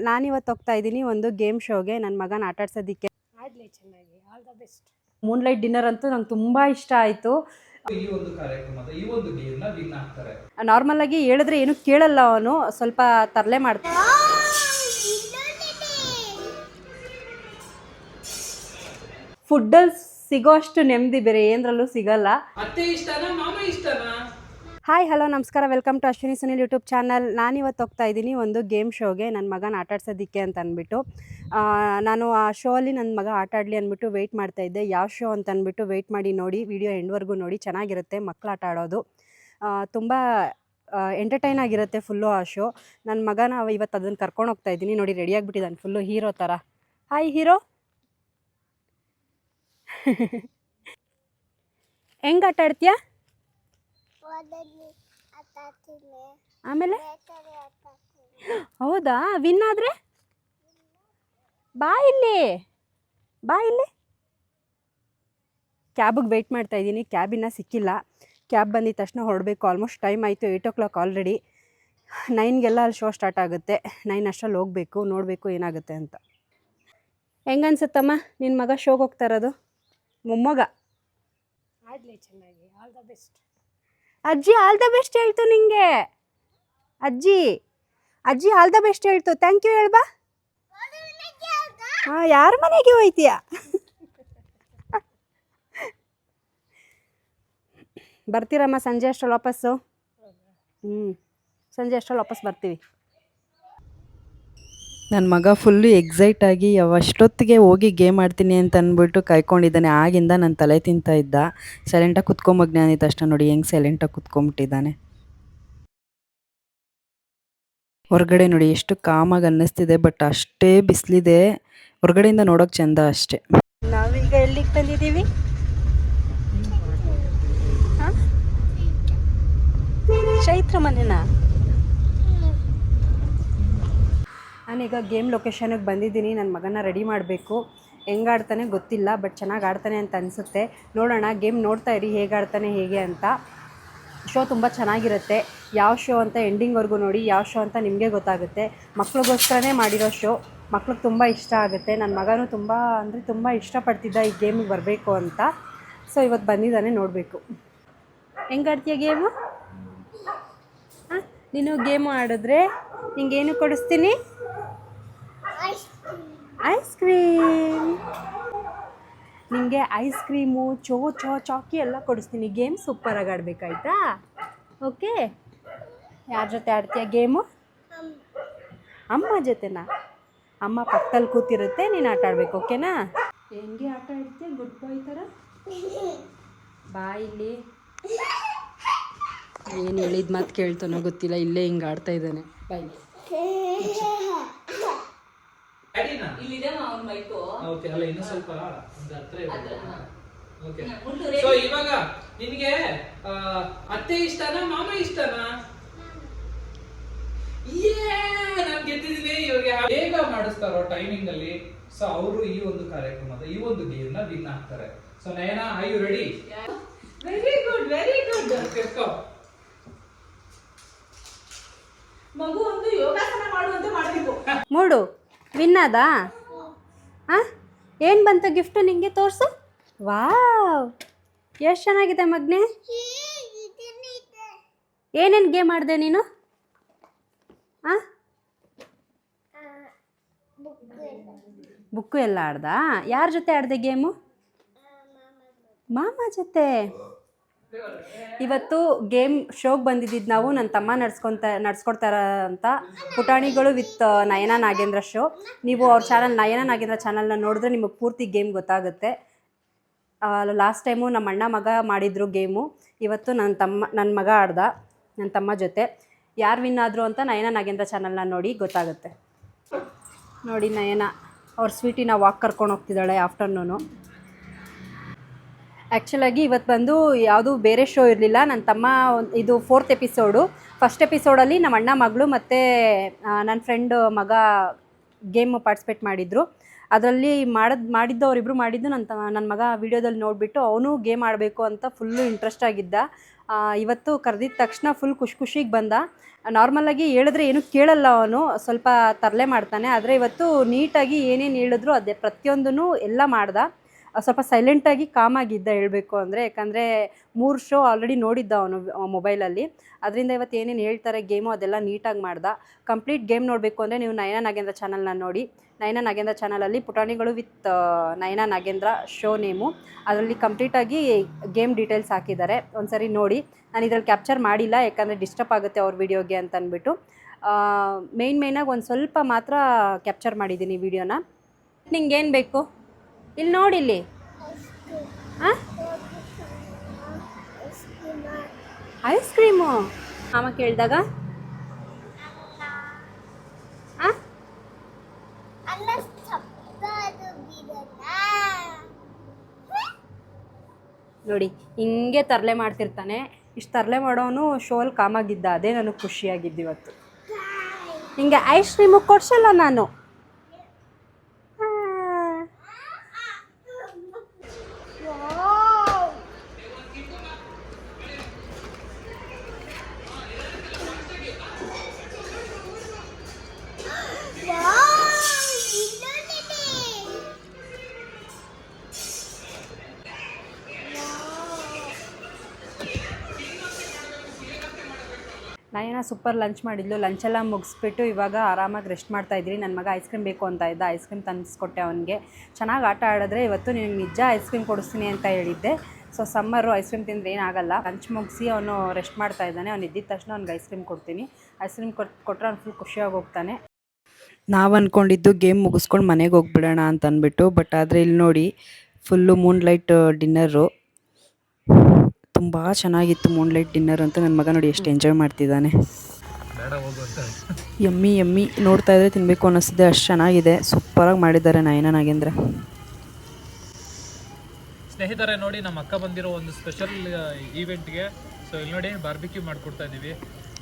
ನಾನಿವತ್ತು ಹೋಗ್ತಾ ಇದ್ದೀನಿ ಒಂದು ಗೇಮ್ ಶೋಗೆ ನನ್ನ ಮಗನ ಆಟ ಆಡ್ಸೋದಕ್ಕೆ. ಆಡಲಿ ಚೆನ್ನಾಗಿ, all the best. Moonlight dinner ಅಂತೂ ನಂಗೆ ತುಂಬ ಇಷ್ಟ ಆಯಿತು. ಈ ಒಂದು ಕಾರ್ಯಕ್ರಮದ ಈ ಒಂದು ಗೇಮ್ನ ವಿನ್ ಆಗ್ತಾರೆ. ನಾರ್ಮಲ್ ಆಗಿ ಹೇಳಿದ್ರೆ ಏನು ಕೇಳಲ್ಲ, ಅವನು ಸ್ವಲ್ಪ ತರಲೆ ಮಾಡ್ತಾನೆ. ಫುಡ್ಡಲ್ಲಿ ಸಿಗೋ ಅಷ್ಟು ನೆಮ್ಮದಿ ಬೇರೆ ಏನರಲ್ಲೂ ಸಿಗಲ್ಲ. ಅತ್ತೆ ಇಷ್ಟನಾ ಮಾಮ ಇಷ್ಟನಾ? ಹಾಯ್ ಹಲೋ ನಮಸ್ಕಾರ, welcome to Ashwini Sunil YouTube channel. ನಾನಿವತ್ತು ಹೋಗ್ತಾ ಇದ್ದೀನಿ ಒಂದು ಗೇಮ್ ಶೋಗೆ ನನ್ನ ಮಗನ ಆಟ ಆಡ್ಸೋದಕ್ಕೆ ಅಂತ ಅಂದ್ಬಿಟ್ಟು. ನಾನು ಆ ಶೋ ಅಲ್ಲಿ ನನ್ನ ಮಗ ಆಟ ಆಡಲಿ ಅಂದ್ಬಿಟ್ಟು ವೆಯ್ಟ್ ಮಾಡ್ತಾಯಿದ್ದೆ. ಯಾವ ಶೋ ಅಂತ ಅಂದ್ಬಿಟ್ಟು ವೆಯ್ಟ್ ಮಾಡಿ ನೋಡಿ, ವಿಡಿಯೋ ಎಂಡ್ವರೆಗೂ ನೋಡಿ, ಚೆನ್ನಾಗಿರುತ್ತೆ. ಮಕ್ಕಳು ಆಟ ಆಡೋದು ತುಂಬ ಎಂಟರ್ಟೈನ್ ಆಗಿರುತ್ತೆ ಫುಲ್ಲು ಆ ಶೋ. ನನ್ನ ಮಗನ ಇವತ್ತು ಅದನ್ನು ಕರ್ಕೊಂಡು ಹೋಗ್ತಾ ಇದ್ದೀನಿ. ನೋಡಿ ರೆಡಿಯಾಗಿಬಿಟ್ಟಿದ್ದಾನೆ ಫುಲ್ಲು ಹೀರೋ ಥರ. Hi hero. ಹೆಂಗೆ ಆಟ ಆಡ್ತೀಯಾ? ಆಮೇಲೆ ಹೌದಾ, ವಿನ್ ಆದರೆ ಬಾ ಇಲ್ಲಿ, ಬಾ ಇಲ್ಲಿ. ಕ್ಯಾಬಿಗೆ ವೆಯ್ಟ್ ಮಾಡ್ತಾ ಇದ್ದೀನಿ. ಕ್ಯಾಬ್ ಇನ್ನೂ ಸಿಕ್ಕಿಲ್ಲ. ಕ್ಯಾಬ್ ಬಂದಿದ ತಕ್ಷಣ ಹೊರಡಬೇಕು. ಆಲ್ಮೋಸ್ಟ್ ಟೈಮ್ ಆಯಿತು, 8 o'clock ಆಲ್ರೆಡಿ. 9ಗೆಲ್ಲ ಅಲ್ಲಿ ಶೋ ಸ್ಟಾರ್ಟ್ ಆಗುತ್ತೆ. 9 ಅಷ್ಟರಲ್ಲಿ ಹೋಗಬೇಕು, ನೋಡಬೇಕು ಏನಾಗುತ್ತೆ ಅಂತ. ಹೆಂಗನ್ಸುತ್ತಮ್ಮ ನಿನ್ನ ಮಗ ಶೋಗೆ ಹೋಗ್ತಾ ಇರೋದು? ಮೊಮ್ಮಗ ಆಡಲಿ ಚೆನ್ನಾಗಿ, ಆಲ್ ದ ಬೆಸ್ಟ್. ಅಜ್ಜಿ ಆಲ್ ದ ಬೆಸ್ಟ್ ಹೇಳ್ತು ನಿಂಗೆ. ಅಜ್ಜಿ ಆಲ್ ದ ಬೆಸ್ಟ್ ಹೇಳ್ತು. ಥ್ಯಾಂಕ್ ಯು ಹೇಳ್ಬಾ. ಹಾಂ, ಯಾರ ಮನೆಗೆ ಹೋಯ್ತೀಯ? ಬರ್ತೀರಮ್ಮ ಸಂಜೆ ಅಷ್ಟರಲ್ಲಿ ವಾಪಸ್ಸು? ಸಂಜೆ ಅಷ್ಟರಲ್ಲಿ ವಾಪಸ್ ಬರ್ತೀವಿ. ನನ್ನ ಮಗ ಫುಲ್ಲು ಎಕ್ಸೈಟ್ ಆಗಿ ಅಷ್ಟೊತ್ತಿಗೆ ಹೋಗಿ ಗೇಮ್ ಆಡ್ತೀನಿ ಅಂತ ಅಂದ್ಬಿಟ್ಟು ಕಾಯ್ಕೊಂಡಿದ್ದಾನೆ. ಆಗಿಂದ ನನ್ನ ತಲೆ ತಿಂತಾ ಇದ್ದ. ಸೈಲೆಂಟಾಗಿ ಕುತ್ಕೊಂಬಗ್ನೆ ಅಂದಿದ್ದ ತಕ್ಷಣ ನೋಡಿ ಹೆಂಗೆ ಸೈಲೆಂಟಾಗಿ ಕುತ್ಕೊಂಬಿಟ್ಟಿದ್ದಾನೆ. ಹೊರಗಡೆ ನೋಡಿ ಎಷ್ಟು ಕಾಮಾಗಿ ಅನ್ನಿಸ್ತಿದೆ, ಬಟ್ ಅಷ್ಟೇ ಬಿಸಿಲಿದೆ. ಹೊರಗಡೆಯಿಂದ ನೋಡೋಕೆ ಚೆಂದ ಅಷ್ಟೇ. ನಾವೀಗ ಎಲ್ಲಿಗೆ ತಂದಿದ್ದೀವಿ? ಚೈತ್ರ ಮನೆನಾ? ನಾನೀಗ ಗೇಮ್ ಲೊಕೇಶನಿಗೆ ಬಂದಿದ್ದೀನಿ. ನನ್ನ ಮಗನ ರೆಡಿ ಮಾಡಬೇಕು. ಹೆಂಗೆ ಆಡ್ತಾನೆ ಗೊತ್ತಿಲ್ಲ, ಬಟ್ ಚೆನ್ನಾಗಿ ಆಡ್ತಾನೆ ಅಂತ ಅನಿಸುತ್ತೆ. ನೋಡೋಣ, ಗೇಮ್ ನೋಡ್ತಾ ಇರಿ ಹೇಗೆ ಆಡ್ತಾನೆ ಹೇಗೆ ಅಂತ. ಶೋ ತುಂಬ ಚೆನ್ನಾಗಿರುತ್ತೆ. ಯಾವ ಶೋ ಅಂತ ಎಂಡಿಂಗ್ವರೆಗೂ ನೋಡಿ, ಯಾವ ಶೋ ಅಂತ ನಿಮಗೆ ಗೊತ್ತಾಗುತ್ತೆ. ಮಕ್ಳಿಗೋಸ್ಕರನೇ ಮಾಡಿರೋ ಶೋ. ಮಕ್ಳಿಗೆ ತುಂಬ ಇಷ್ಟ ಆಗುತ್ತೆ. ನನ್ನ ಮಗನೂ ತುಂಬ ಅಂದರೆ ತುಂಬ ಇಷ್ಟಪಡ್ತಿದ್ದ ಈ ಗೇಮಿಗೆ ಬರಬೇಕು ಅಂತ. ಸೊ ಇವತ್ತು ಬಂದಿದ್ದಾನೆ, ನೋಡಬೇಕು. ಹೆಂಗೆ ಆಡ್ತೀಯ ಗೇಮು? ಹಾಂ, ನೀನು ಗೇಮು ಆಡಿದ್ರೆ ನಿಂಗೇನು ಕೊಡಿಸ್ತೀನಿ? Ice cream. ನಿಮಗೆ ಐಸ್ ಕ್ರೀಮು, ಚಾಕಿ ಎಲ್ಲ ಕೊಡಿಸ್ತೀನಿ. ಗೇಮ್ ಸೂಪರಾಗಿ ಆಡಬೇಕಾಯ್ತಾ? ಓಕೆ. ಯಾರ ಜೊತೆ ಆಡ್ತೀಯ ಗೇಮು? ಅಮ್ಮ ಜೊತೆನಾ? ಅಮ್ಮ ಪಕ್ಕದಲ್ಲಿ ಕೂತಿರುತ್ತೆ, ನೀನು ಆಟ ಆಡಬೇಕು. ಓಕೆನಾ? ಹೆಂಗೆ ಆಟ ಆಡ್ತೀಯ ಗುಡ್ ಬಾಯ್ ಥರ? ಬಾ ಇಲ್ಲಿ. ಏನು ಹೇಳಿದ ಮಾತು ಕೇಳ್ತಾನೋ ಗೊತ್ತಿಲ್ಲ, ಇಲ್ಲೇ ಹಿಂಗೆ ಆಡ್ತಾ ಇದ್ದಾನೆ. ಬಾಯ್. ಸೊ ಇವಾಗ ನಿನಗೆ ಅತ್ತೆ ಇಷ್ಟನಾ ಮಾಮ ಇಷ್ಟನಾ? ನಾನು ಗೆದ್ದಿದ್ದೀನಿ. ಇವ್ರಿಗೆ ಬೇಗ ಮಾಡಿಸ್ತಾರೋ ಟೈಮಿಂಗ್ ಅಲ್ಲಿ. ಸೊ ಅವರು ಈ ಒಂದು ಕಾರ್ಯಕ್ರಮದ ಈ ಒಂದು ಗೇಮ್ ನ ವಿನ್ ಆಗ್ತಾರೆ. So Nayana, are you ready? Very good, very good. ಮಗು ಒಂದು ಯೋಗಾಸನ ಮಾಡುವಂತೆ ಮಾಡಬೇಕು. ಮೂಡು ವಿನ್ ಆದಾ? ಹಾಂ, ಏನು ಬಂತು ಗಿಫ್ಟು ನಿಂಗೆ? ತೋರಿಸು. ವಾವ್, ಎಷ್ಟು ಚೆನ್ನಾಗಿದೆ ಮಗ್ನೆ. ಏನೇನು ಗೇಮ್ ಆಡಿದೆ ನೀನು? ಹಾಂ, ಬುಕ್ಕು ಎಲ್ಲ ಆಡ್ದಾ? ಯಾರ ಜೊತೆ ಆಡಿದೆ ಗೇಮು? ಮಾಮ ಜೊತೆ. ಇವತ್ತು ಗೇಮ್ ಶೋಗೆ ಬಂದಿದ್ದು ನಾವು ನನ್ನ ತಮ್ಮ ನಡ್ಸ್ಕೊಡ್ತಾರ ಅಂತ ಪುಟಾಣಿಗಳು ವಿತ್ ನಯನ ನಾಗೇಂದ್ರ ಶೋ. ನೀವು ಅವ್ರ ಚಾನಲ್ ನಯನ ನಾಗೇಂದ್ರ ಚಾನಲ್ನ ನೋಡಿದ್ರೆ ನಿಮಗೆ ಪೂರ್ತಿ ಗೇಮ್ ಗೊತ್ತಾಗುತ್ತೆ. ಲಾಸ್ಟ್ ಟೈಮು ನಮ್ಮ ಅಣ್ಣ ಮಗ ಮಾಡಿದ್ರು ಗೇಮು. ಇವತ್ತು ನನ್ನ ಮಗ ಆಡ್ದ ನನ್ನ ತಮ್ಮ ಜೊತೆ. ಯಾರು ವಿನ್ ಆದರು ಅಂತ ನಯನ ನಾಗೇಂದ್ರ ಚಾನಲ್ನ ನೋಡಿ ಗೊತ್ತಾಗುತ್ತೆ. ನೋಡಿ ನಯನ ಅವ್ರ ಸ್ವೀಟಿನ ವಾಕ್ ಕರ್ಕೊಂಡು ಹೋಗ್ತಿದ್ದಾಳೆ ಆಫ್ಟರ್ನೂನು. ಆ್ಯಕ್ಚುಲಾಗಿ ಇವತ್ತು ಬಂದು ಯಾವುದೂ ಬೇರೆ ಶೋ ಇರಲಿಲ್ಲ. ನನ್ನ ತಮ್ಮ ಇದು 4th ಎಪಿಸೋಡು. ಫಸ್ಟ್ ಎಪಿಸೋಡಲ್ಲಿ ನಮ್ಮ ಅಣ್ಣ ಮಗಳು ಮತ್ತು ನನ್ನ ಫ್ರೆಂಡ್ ಮಗ ಗೇಮ್ ಪಾರ್ಟಿಸಿಪೇಟ್ ಮಾಡಿದರು. ಅದರಲ್ಲಿ ಅವರಿಬ್ಬರು ಮಾಡಿದ್ದು ನನ್ನ ಮಗ ವೀಡಿಯೋದಲ್ಲಿ ನೋಡಿಬಿಟ್ಟು ಅವನು ಗೇಮ್ ಆಡಬೇಕು ಅಂತ ಫುಲ್ಲು ಇಂಟ್ರೆಸ್ಟ್ ಆಗಿದ್ದ. ಇವತ್ತು ಕರೆದಿದ್ದ ತಕ್ಷಣ ಫುಲ್ ಖುಷಿಗೆ ಬಂದ. ನಾರ್ಮಲಾಗಿ ಹೇಳಿದ್ರೆ ಏನೂ ಕೇಳಲ್ಲ ಅವನು, ಸ್ವಲ್ಪ ತರಲೆ ಮಾಡ್ತಾನೆ. ಆದರೆ ಇವತ್ತು ನೀಟಾಗಿ ಏನೇನು ಹೇಳಿದ್ರು ಅದೇ ಪ್ರತಿಯೊಂದೂ ಎಲ್ಲ ಮಾಡ್ದ. ಸ್ವಲ್ಪ ಸೈಲೆಂಟಾಗಿ ಕಾಮಾಗಿದ್ದ ಹೇಳಬೇಕು ಅಂದರೆ, ಯಾಕಂದರೆ 3 ಶೋ ಆಲ್ರೆಡಿ ನೋಡಿದ್ದ ಅವನು ಮೊಬೈಲಲ್ಲಿ. ಅದರಿಂದ ಇವತ್ತು ಏನೇನು ಹೇಳ್ತಾರೆ ಗೇಮು ಅದೆಲ್ಲ ನೀಟಾಗಿ ಮಾಡ್ದ. ಕಂಪ್ಲೀಟ್ ಗೇಮ್ ನೋಡಬೇಕು ಅಂದರೆ ನೀವು ನಯನ ನಾಗೇಂದ್ರ ಚಾನಲ್ನ ನೋಡಿ. ನಯನ ನಾಗೇಂದ್ರ ಚಾನಲಲ್ಲಿ ಪುಟಾಣಿಗಳು with Nayana Nagendra show name. ಅದರಲ್ಲಿ ಕಂಪ್ಲೀಟಾಗಿ ಗೇಮ್ ಡೀಟೇಲ್ಸ್ ಹಾಕಿದ್ದಾರೆ, ಒಂದ್ಸರಿ ನೋಡಿ. ನಾನು ಇದ್ರಲ್ಲಿ ಕ್ಯಾಪ್ಚರ್ ಮಾಡಿಲ್ಲ, ಯಾಕಂದರೆ ಡಿಸ್ಟರ್ಬ್ ಆಗುತ್ತೆ ಅವ್ರ ವೀಡಿಯೋಗೆ ಅಂತ ಅಂದ್ಬಿಟ್ಟು. ಮೇಯ್ನಾಗಿ ಒಂದು ಸ್ವಲ್ಪ ಮಾತ್ರ ಕ್ಯಾಪ್ಚರ್ ಮಾಡಿದ್ದೀನಿ ವೀಡಿಯೋನ. ನಿಂಗೇನು ಬೇಕು ಇಲ್ಲಿ ನೋಡಿಲ್ಲಿ. ಹಾಂ, ಐಸ್ ಕ್ರೀಮು ಮಾಮ ಕೇಳಿದಾಗ ನೋಡಿ ಹಿಂಗೆ ತರಲೆ ಮಾಡ್ತಿರ್ತಾನೆ. ಇಷ್ಟು ತರಲೆ ಮಾಡೋನು ಶೋಲ್ ಕಾಮಾಗಿದ್ದ, ಅದೇ ನನಗೆ ಖುಷಿಯಾಗಿದ್ದು ಇವತ್ತು. ಹಿಂಗೆ ಐಸ್ ಕ್ರೀಮು ಕೊಡ್ಸಲ್ಲ ನಾನು. ನಯನ ಸೂಪರ್ ಲಂಚ್ ಮಾಡಿದ್ಲು. ಲಂಚೆಲ್ಲ ಮುಗಿಸ್ಬಿಟ್ಟು ಇವಾಗ ಆರಾಮಾಗಿ ರೆಸ್ಟ್ ಮಾಡ್ತಾಯಿದ್ರಿ. ನನ್ನ ಮಗ ಐಸ್ ಕ್ರೀಮ್ ಬೇಕು ಅಂತ ಇದ್ದ, ಐಸ್ ಕ್ರೀಮ್ ತಂದಿಸ್ಕೊಟ್ಟೆ ಅವನಿಗೆ. ಚೆನ್ನಾಗಿ ಆಟ ಆಡಿದ್ರೆ ಇವತ್ತು ನಿನಗೆ ನಿಜ ಐಸ್ ಕ್ರೀಮ್ ಕೊಡಿಸ್ತೀನಿ ಅಂತ ಹೇಳಿದ್ದೆ. ಸೊ ಸಮ್ಮರು ಐಸ್ ಕ್ರೀಮ್ ತಿಂದರೆ ಏನಾಗಲ್ಲ. ಲಂಚ್ ಮುಗಿಸಿ ಅವನು ರೆಸ್ಟ್ ಮಾಡ್ತಾ ಇದ್ದಾನೆ. ಅವ್ನು ಇದ್ದಿದ್ದ ತಕ್ಷಣ ಅವ್ನಿಗೆ ಐಸ್ ಕ್ರೀಮ್ ಕೊಡ್ತೀನಿ. ಐಸ್ ಕ್ರೀಮ್ ಕೊಟ್ಟರೆ ಅವ್ನು ಫುಲ್ ಖುಷಿಯಾಗಿ ಹೋಗ್ತಾನೆ. ನಾವು ಅಂದ್ಕೊಂಡಿದ್ದು ಗೇಮ್ ಮುಗಿಸ್ಕೊಂಡು ಮನೆಗೆ ಹೋಗ್ಬಿಡೋಣ ಅಂತ ಅಂದ್ಬಿಟ್ಟು, ಬಟ್ ಆದರೆ ಇಲ್ಲಿ ನೋಡಿ ಫುಲ್ಲು ಮೂನ್ಲೈಟ್ ಡಿನ್ನರು. ತುಂಬ ಚೆನ್ನಾಗಿತ್ತು ಮೂನ್ಲೈಟ್ ಡಿನ್ನರ್ ಅಂತ. ನನ್ನ ಮಗ ನೋಡಿ ಎಷ್ಟು ಎಂಜಾಯ್ ಮಾಡ್ತಿದ್ದಾನೆ. ಯಮ್ಮಿ ನೋಡ್ತಾ ಇದ್ರೆ ತಿನ್ನಬೇಕು ಅನ್ನಿಸ್ತಿದೆ, ಅಷ್ಟು ಚೆನ್ನಾಗಿದೆ. ಸೂಪರಾಗಿ ಮಾಡಿದ್ದಾರೆ ನಯನ ನಾಗೇಂದ್ರ. ಸ್ನೇಹಿತರೆ ನೋಡಿ, ನಮ್ಮ ಅಕ್ಕ ಬಂದಿರೋ ಒಂದು ಸ್ಪೆಷಲ್ ಈವೆಂಟ್ಗೆ. ಸೊ ಇಲ್ಲಿ ನೋಡಿ ಬಾರ್ಬಿಕ್ಯೂ ಮಾಡ್ಕೊಡ್ತಾ ಇದ್ದೀವಿ.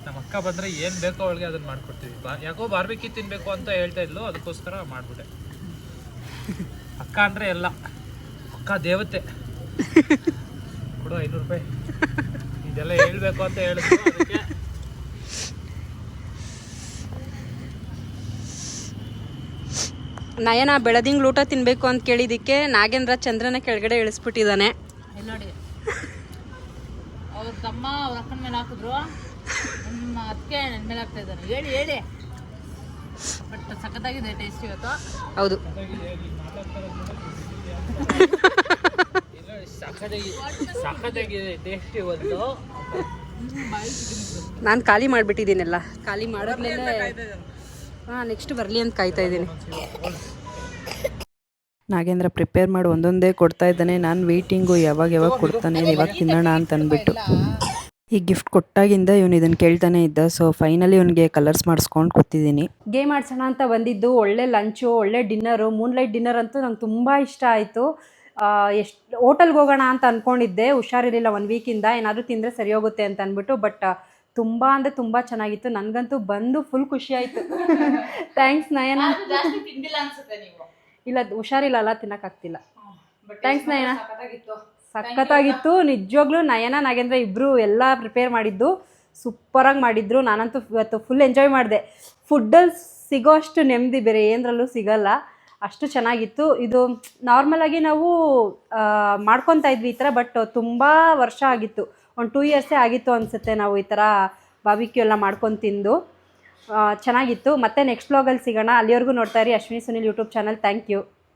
ನಮ್ಮ ಅಕ್ಕ ಬಂದರೆ ಏನು ಬೇಕೋ ಅವಳಿಗೆ ಅದನ್ನು ಮಾಡ್ಕೊಡ್ತೀವಿ. ಯಾಕೋ ಬಾರ್ಬಿಕ್ಯೂ ತಿನ್ನಬೇಕು ಅಂತ ಹೇಳ್ತಾ ಇದ್ಲು, ಅದಕ್ಕೋಸ್ಕರ ಮಾಡಿಬಿಟ್ಟೆ. ಅಕ್ಕ ಅಂದರೆ ಎಲ್ಲ, ಅಕ್ಕ ದೇವತೆ. ಕೊಡು 500 ರೂಪಾಯಿ. ಇದೆಲ್ಲ ಹೇಳ್ಬೇಕು ಅಂತ ಹೇಳಿದ್ರು, ಅದಕ್ಕೆ. ನಯನ ಬೆಳದಿಂಗ್ಳು ಊಟ ತಿನ್ನಬೇಕು ಅಂತ ಕೇಳಿದ್ದಕ್ಕೆ ನಾಗೇಂದ್ರ ಚಂದ್ರನ ಕೆಳಗಡೆ ಇಳಿಸ್ಬಿಟ್ಟಿದ್ದಾನೆ. ನೋಡಿ ಅವ್ರ ತಮ್ಮ ಅವ್ರ ಅಕ್ಕನ ಮೇಲೆ ಹಾಕಿದ್ರು, ನಮ್ಮ ಅದಕ್ಕೆ ನನ್ನ ಮೇಲೆ ಹಾಕ್ತಾ ಇದ್ದಾನೆ. ಹೇಳಿ ಬಟ್ ಸಖತ್ತಾಗಿದೆ ಟೇಸ್ಟ್ ಇವತ್ತು. ಹೌದು, ಸಖತ್ತಾಗಿದೆ ಟೇಸ್ಟ್ ಇವತ್ತು. ನಾನು ಖಾಲಿ ಮಾಡಿಬಿಟ್ಟಿದ್ದೀನೆಲ್ಲ. ಖಾಲಿ ಮಾಡೋದ್ಮೇಲೆ ನೆಕ್ಸ್ಟ್ ಬರಲಿ ಅಂತ ಕಾಯ್ತಾ ಇದ್ದೀನಿ. ನಾಗೇಂದ್ರ ಪ್ರಿಪೇರ್ ಮಾಡಿ ಒಂದೊಂದೇ ಕೊಡ್ತಾ ಇದ್ದಾನೆ. ನಾನು ವೆಯ್ಟಿಂಗು ಯಾವಾಗ ಕೊಡ್ತಾನೆ, ಇವಾಗ ತಿನ್ನೋಣ ಅಂತ ಅಂದ್ಬಿಟ್ಟು. ಈ ಗಿಫ್ಟ್ ಕೊಟ್ಟಾಗಿಂದ ಇವನು ಇದನ್ನು ಕೇಳ್ತಾನೆ ಇದ್ದ. ಸೊ ಫೈನಲಿ ಇವನಿಗೆ ಕಲರ್ಸ್ ಮಾಡಿಸ್ಕೊಂಡು ಕೂತಿದ್ದೀನಿ. ಗೇಮ್ ಆಡ್ಸೋಣ ಅಂತ ಬಂದಿದ್ದು. ಒಳ್ಳೆ ಲಂಚು, ಒಳ್ಳೆ ಡಿನ್ನರು. ಮೂನ್ಲೈಟ್ ಡಿನ್ನರ್ ಅಂತೂ ನಂಗೆ ತುಂಬ ಇಷ್ಟ ಆಯಿತು. ಎಷ್ಟು ಹೋಟೆಲ್ಗೆ ಹೋಗೋಣ ಅಂತ ಅಂದ್ಕೊಂಡಿದ್ದೆ, ಹುಷಾರಿರಲಿಲ್ಲ 1 ವೀಕಿಂದ. ಏನಾದರೂ ತಿಂದರೆ ಸರಿ ಹೋಗುತ್ತೆ ಅಂತ ಅಂದ್ಬಿಟ್ಟು. ಬಟ್ ತುಂಬ ಅಂದರೆ ತುಂಬ ಚೆನ್ನಾಗಿತ್ತು. ನನಗಂತೂ ಬಂದು ಫುಲ್ ಖುಷಿ ಆಯಿತು. ಥ್ಯಾಂಕ್ಸ್ ನಯನ. ಇಲ್ಲ, ಹುಷಾರಿಲ್ಲ, ತಿನ್ನೋಕ್ಕಾಗ್ತಿಲ್ಲ. ಥ್ಯಾಂಕ್ಸ್ ನಯನ. ಸಖತ್ತಾಗಿತ್ತು ನಿಜವಾಗ್ಲೂ. ನಯನ ನಾಗೇಂದ್ರ ಇಬ್ಬರು ಎಲ್ಲ ಪ್ರಿಪೇರ್ ಮಾಡಿದ್ದು ಸೂಪರಾಗಿ ಮಾಡಿದ್ರು. ನಾನಂತೂ ಇವತ್ತು ಫುಲ್ ಎಂಜಾಯ್ ಮಾಡಿದೆ. ಫುಡ್ಡಲ್ಲಿ ಸಿಗೋ ಅಷ್ಟು ನೆಮ್ಮದಿ ಬೇರೆ ಏನರಲ್ಲೂ ಸಿಗಲ್ಲ, ಅಷ್ಟು ಚೆನ್ನಾಗಿತ್ತು. ಇದು ನಾರ್ಮಲಾಗಿ ನಾವು ಮಾಡ್ಕೊತಾ ಇದ್ವಿ ಈ ಥರ, ಬಟ್ ತುಂಬ ವರ್ಷ ಆಗಿತ್ತು, ಒಂದು 2 ಇಯರ್ಸೇ ಆಗಿತ್ತು ಅನಿಸುತ್ತೆ ನಾವು ಈ ಥರ ಬಾರ್ಬಿಕ್ಯೂ ಎಲ್ಲ ಮಾಡ್ಕೊಂಡು ತಿಂದು. ಚೆನ್ನಾಗಿತ್ತು. ಮತ್ತೆ ನೆಕ್ಸ್ಟ್ ವ್ಲಾಗಲ್ಲಿ ಸಿಗೋಣ. ಅಲ್ಲಿವರೆಗೂ ನೋಡ್ತಾ ಇರಿ Ashwini Sunil YouTube channel. Thank you.